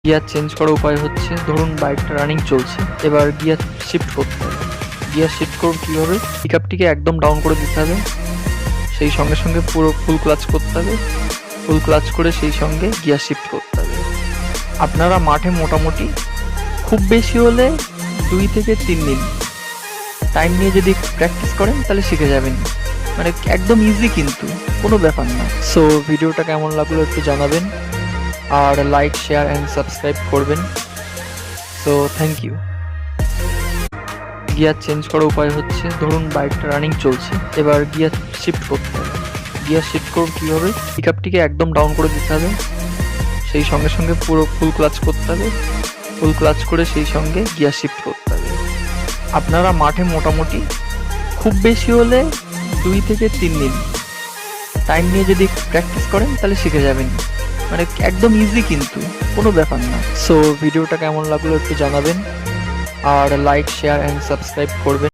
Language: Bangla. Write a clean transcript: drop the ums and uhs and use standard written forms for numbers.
গিয়ার চেঞ্জ করার উপায় হচ্ছে, ধরুন বাইকটা রানিং চলছে, এবার গিয়ার শিফট করতে হবে। গিয়ার শিফট করব কীভাবে? পিকআপটিকে একদম ডাউন করে দিতে হবে, সেই সঙ্গে সঙ্গে পুরো ফুল ক্লাচ করতে হবে, ফুল ক্লাচ করে সেই সঙ্গে গিয়ার শিফট করতে হবে। আপনারা মাঠে মোটামুটি খুব বেশি হলে 2 থেকে 3 দিন টাইম নিয়ে যদি প্র্যাকটিস করেন তাহলে শিখে যাবেন। মানে একদম ইজি, কিন্তু কোনো ব্যাপার না। সো ভিডিওটা কেমন লাগলো একটু জানাবেন, আর লাইক, শেয়ার অ্যান্ড সাবস্ক্রাইব করবেন। So thank you. Gear change করার উপায় হচ্ছে, ধরুন বাইকটা রানিং চলছে, এবার গিয়ার শিফট করতে হবে। গিয়ার শিফট করব কীভাবে? পিকআপটিকে একদম ডাউন করে দিতে হবে, সেই সঙ্গে সঙ্গে পুরো ফুল ক্লাচ করতে হবে, ফুল ক্লাচ করে সেই সঙ্গে গিয়ার শিফট করতে হবে। আপনারা মাঠে মোটামুটি খুব বেশি হলে 2 থেকে 3 দিন টাইম নিয়ে যদি প্র্যাকটিস করেন তাহলে শিখে যাবেন। মানে একদম ইজি, কিন্তু কোনো ব্যাপার না। সো ভিডিওটা কেমন লাগলো একটু জানাবেন, আর লাইক, শেয়ার অ্যান্ড সাবস্ক্রাইব করবেন।